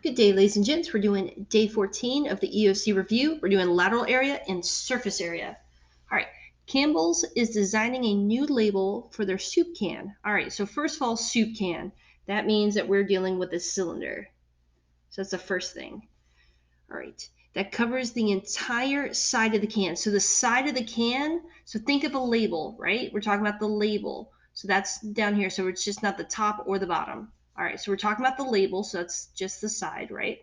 Good day, ladies and gents. We're doing day 14 of the EOC review. We're doing lateral area and surface area. All right, Campbell's is designing a new label for their soup can. All right, so first of all, soup can. That means that we're dealing with a cylinder. So that's the first thing. All right, that covers the entire side of the can. So the side of the can, so think of a label, right? We're talking about the label. So that's down here. So it's just not the top or the bottom. All right, so we're talking about the label. So that's just the side, right?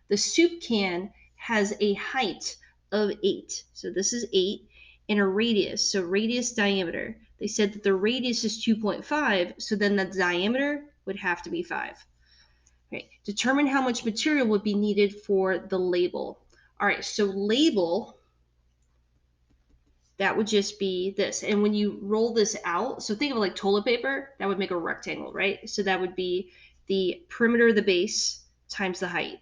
The soup can has a height of 8. So this is 8 and a radius. So radius diameter. They said that the radius is 2.5. So then the diameter would have to be 5. Okay. Determine how much material would be needed for the label. All right, so label, that would just be this. And when you roll this out, so think of it like toilet paper, that would make a rectangle, right? So that would be the perimeter of the base times the height.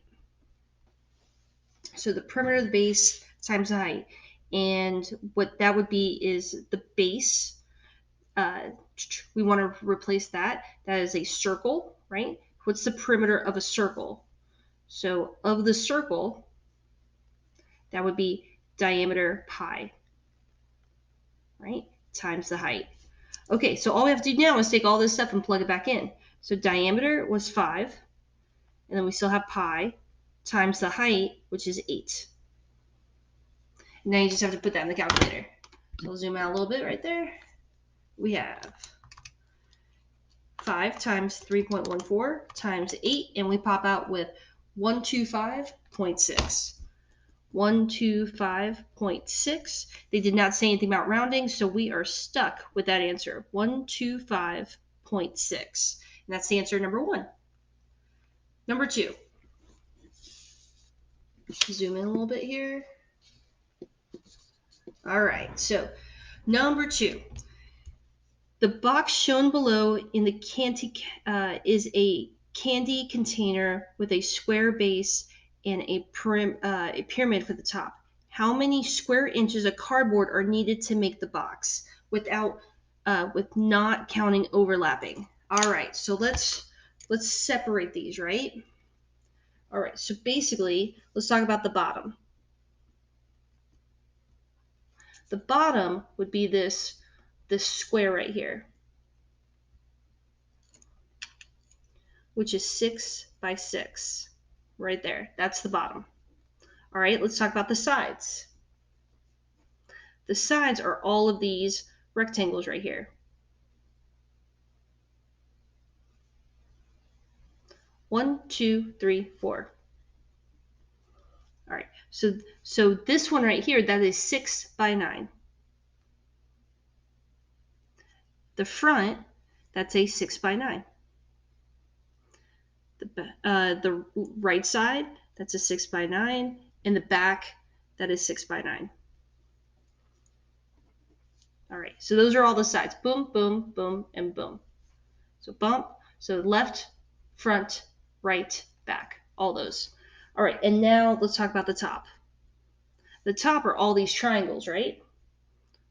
So the perimeter of the base times the height. And what that would be is the base. We want to replace that. That is a circle, right? What's the perimeter of a circle? So of the circle, that would be diameter pi, right? Times the height. Okay, so all we have to do now is take all this stuff and plug it back in. So diameter was 5, and then we still have pi times the height, which is 8. Now you just have to put that in the calculator. So we'll zoom out a little bit right there. We have 5 times 3.14 times 8, and we pop out with 125.6. 125.6. They did not say anything about rounding, so we are stuck with that answer, 125.6. And that's the answer number 1. Number 2. Zoom in a little bit here. All right, so number 2. The box shown below in the candy is a candy container with a square base and a pyramid for the top. How many square inches of cardboard are needed to make the box with not counting overlapping? All right, so let's separate these, right? All right, so basically, let's talk about the bottom. The bottom would be this square right here, which is 6 by 6 right there. That's the bottom. All right, let's talk about the sides. The sides are all of these rectangles right here. 1, 2, 3, 4. All right, so this one right here, that is 6 by 9. The front, that's a 6 by 9. The right side, that's a 6 by 9. And the back, that is 6 by 9. All right, so those are all the sides. Boom, boom, boom, and boom. So bump, so left, front, right, back, all those. All right, and now let's talk about the top. The top are all these triangles, right?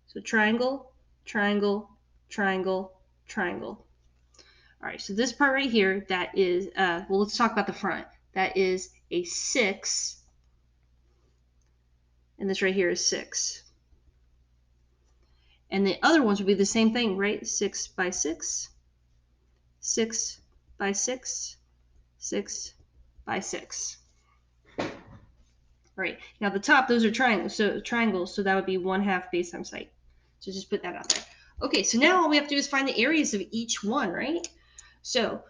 So triangle, triangle, triangle, triangle. All right, so this part right here, that is, well, let's talk about the front. That is a 6, and this right here is 6. And the other ones would be the same thing, right? 6 by 6, 6 by 6, 6 by 6. All right, now the top, those are triangles, so that would be 1/2 base times height. So just put that out there. Okay, so now all we have to do is find the areas of each one, right? So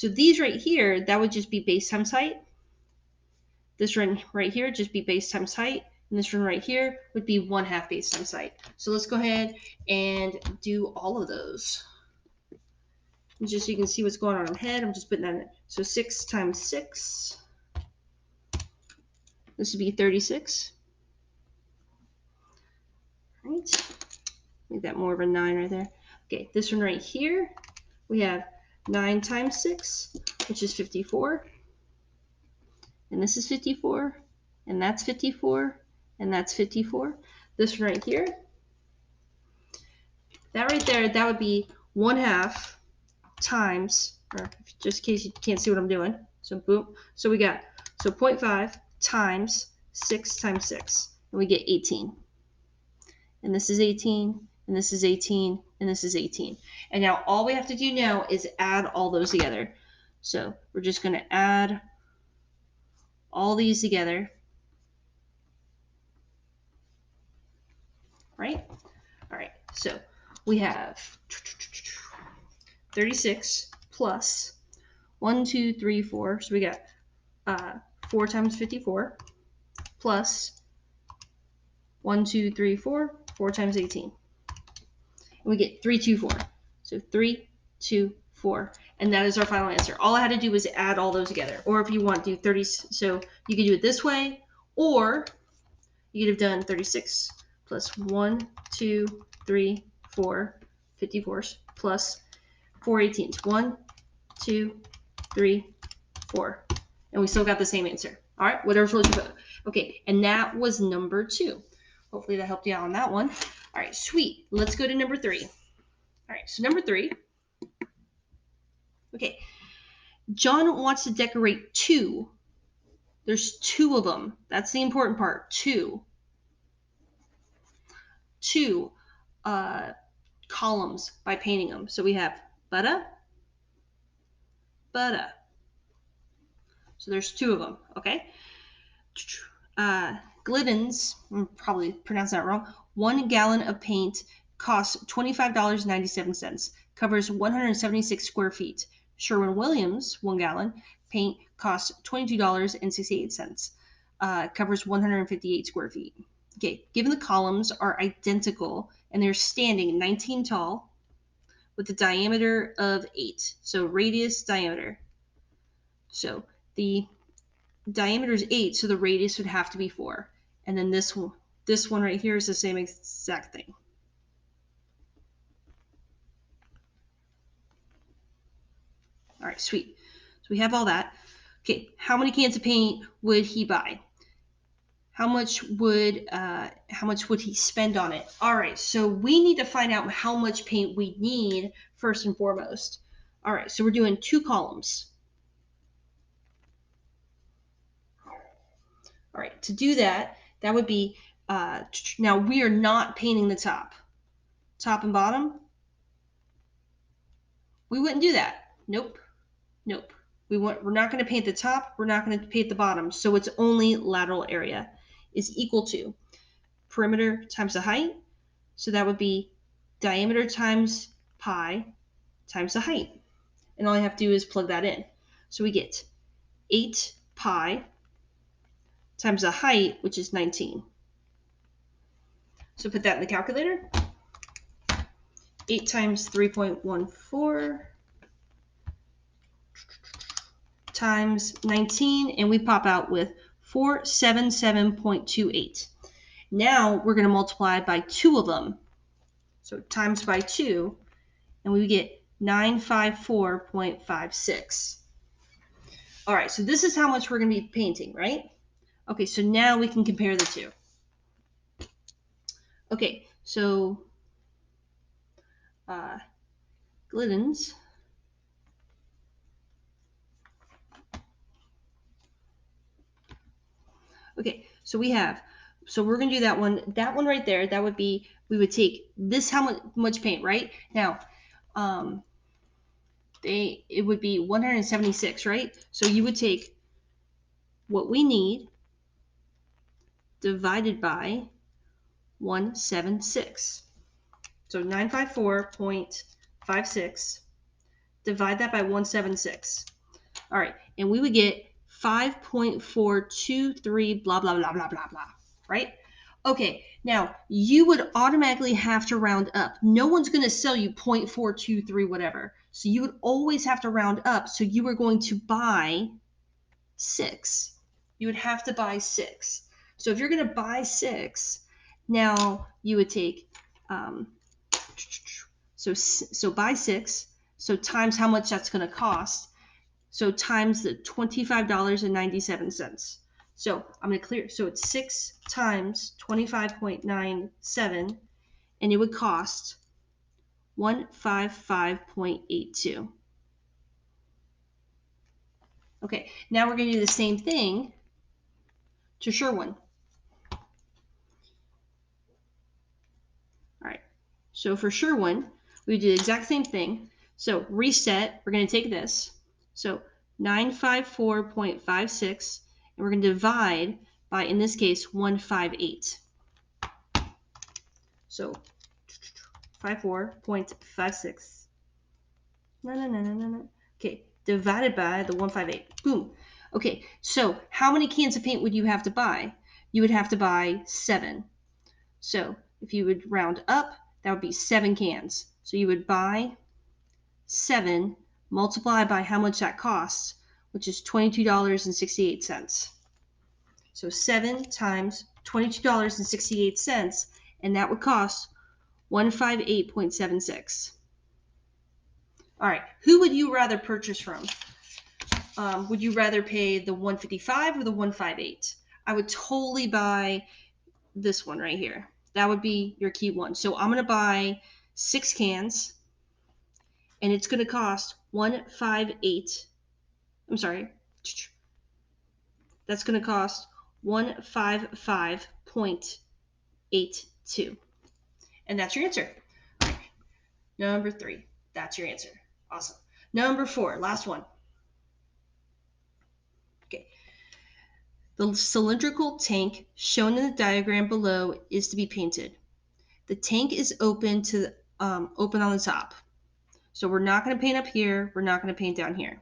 these right here, that would just be base times height. This one right here, just be base times height. And this one right here would be 1/2 base times height. So let's go ahead and do all of those. And just so you can see what's going on in my head, I'm just putting that in. So 6 times 6. This would be 36. Right? Make that more of a 9 right there. Okay, this one right here, we have 9 times 6, which is 54. And this is 54. And that's 54. And that's 54. This one right here, that right there, that would be 1/2 times, or just in case you can't see what I'm doing. So boom. So we got, so 0.5 times 6 times 6, and we get 18. And this is 18, and this is 18, and this is 18. And now all we have to do now is add all those together. So we're just going to add all these together, right? All right, so we have 36 plus 1, 2, 3, 4. So we got 4 times 54 plus 1, 2, 3, 4, 4 times 18. And we get 3, 2, 4. So 3, 2, 4. And that is our final answer. All I had to do was add all those together. Or if you want to do 30, so you could do it this way, or you could have done 36 plus 1, 2, 3, 4, 54s plus 4 18s. 1, 2, 3, 4. And we still got the same answer. All right, whatever flows your boat. Okay, and that was number 2. Hopefully that helped you out on that one. All right, sweet. Let's go to number 3. All right, so number 3. Okay, John wants to decorate 2. There's 2 of them. That's the important part. 2 columns by painting them. So we have butta. So there's 2 of them. Okay. Glidden's, I'm probably pronounced that wrong. 1 gallon of paint costs $25.97. Covers 176 square feet. Sherwin-Williams 1 gallon paint costs $22.68. Covers 158 square feet. Okay, given the columns are identical and they're standing 19 tall with a diameter of 8. So radius, diameter. So the diameter is 8, so the radius would have to be 4. And then this one right here is the same exact thing. All right, sweet. So we have all that. Okay, how many cans of paint would he buy? How much would he spend on it? All right, so we need to find out how much paint we need first and foremost. All right, so we're doing 2 columns. All right, to do that, that would be, now we are not painting the top and bottom. We wouldn't do that. Nope. We're not going to paint the top. We're not going to paint the bottom. So it's only lateral area is equal to perimeter times the height. So that would be diameter times pi times the height. And all I have to do is plug that in. So we get 8 pi times the height, which is 19. So put that in the calculator. 8 times 3.14 times 19, and we pop out with 477.28. Now we're going to multiply by 2 of them. So times by 2, and we get 954.56. All right, so this is how much we're going to be painting, right? Okay, so now we can compare the two. Okay, so Glidden's. Okay, so we're going to do that one right there. That would be, we would take this, how much paint, right? Now, it would be 176, right? So you would take what we need divided by 176. So 954.56, divide that by 176. All right, and we would get 5.423 blah, blah, blah, blah, blah, blah, right? Okay, now you would automatically have to round up. No one's going to sell you 0.423 whatever. So you would always have to round up. So you were going to buy 6. You would have to buy 6. So if you're going to buy 6, now you would take, so buy 6, so times how much that's going to cost. So times the $25.97. So I'm going to clear. So it's 6 times 25.97, and it would cost 155.82. Okay, now we're going to do the same thing to Sherwin. All right, so for Sherwin, we do the exact same thing. So reset, we're going to take this. So 954.56, and we're going to divide by, in this case, 158. So 54.56. No. Okay, divided by the 158. Boom. Okay, so how many cans of paint would you have to buy? You would have to buy 7. So if you would round up, that would be 7 cans. So you would buy 7, multiply by how much that costs, which is $22.68. So 7 times $22.68, and that would cost 158.76. All right, who would you rather purchase from? Would you rather pay the 155 or the 158? I would totally buy this one right here. That would be your key one. So I'm going to buy 6 cans, and it's going to cost 158. I'm sorry. That's going to cost 155.82. And that's your answer. All right. Number 3. That's your answer. Awesome. Number 4, last one. Okay. The cylindrical tank shown in the diagram below is to be painted. The tank is open on the top. So we're not going to paint up here. We're not going to paint down here.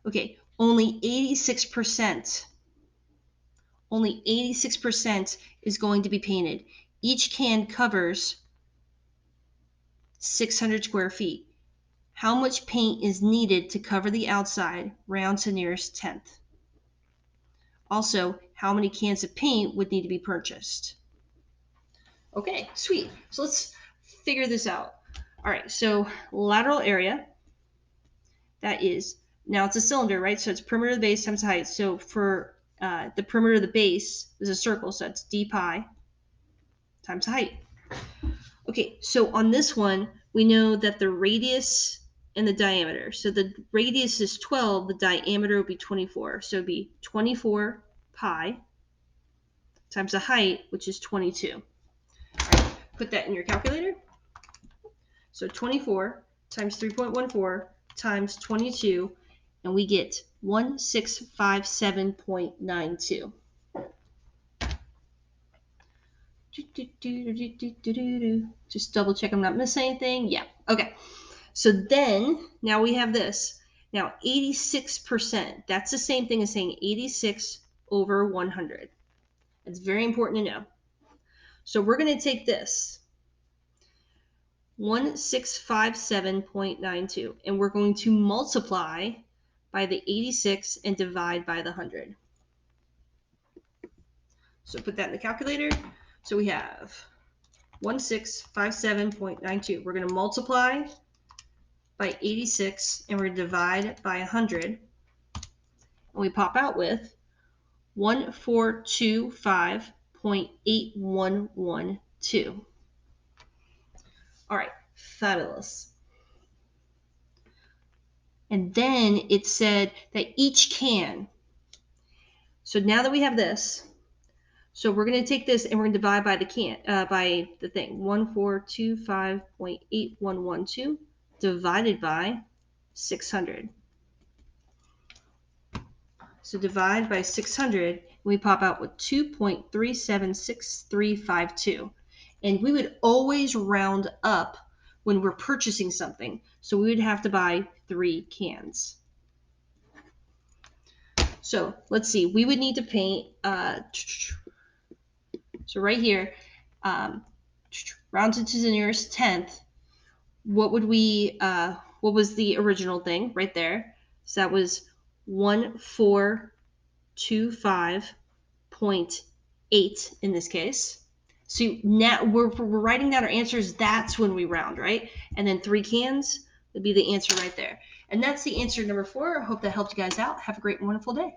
Okay, only 86% is going to be painted. Each can covers 600 square feet. How much paint is needed to cover the outside? Round to nearest tenth. Also, how many cans of paint would need to be purchased? Okay, sweet. So let's figure this out. All right, so lateral area, that is, now it's a cylinder, right? So it's perimeter of the base times height. So for the perimeter of the base is a circle, so that's d pi times height. Okay, so on this one, we know that the radius and the diameter. So the radius is 12, the diameter would be 24. So it would be 24 pi times the height, which is 22. All right, put that in your calculator. So 24 times 3.14 times 22, and we get 1657.92. Just double check I'm not missing anything. Yeah, okay. So then, now we have this. Now 86%, that's the same thing as saying 86 over 100. It's very important to know. So we're going to take this, 1657.92, and we're going to multiply by the 86 and divide by the 100. So put that in the calculator. So we have 1657.92. We're going to multiply by 86 and we're going to divide by 100. And we pop out with 1425.8112. All right, fabulous. And then it said that each can. So now that we have this, so we're going to take this and we're going to divide by the by the thing, 1425.8112 divided by 600. So divide by 600, and we pop out with 2.376352. And we would always round up when we're purchasing something. So we would have to buy 3 cans. So let's see, we would need to paint, so right here, rounded to the nearest tenth, what was the original thing right there? So that was 1425.8 in this case. So now we're writing down our answers. That's when we round, right? And then 3 cans would be the answer right there. And that's the answer number 4. I hope that helped you guys out. Have a great and wonderful day.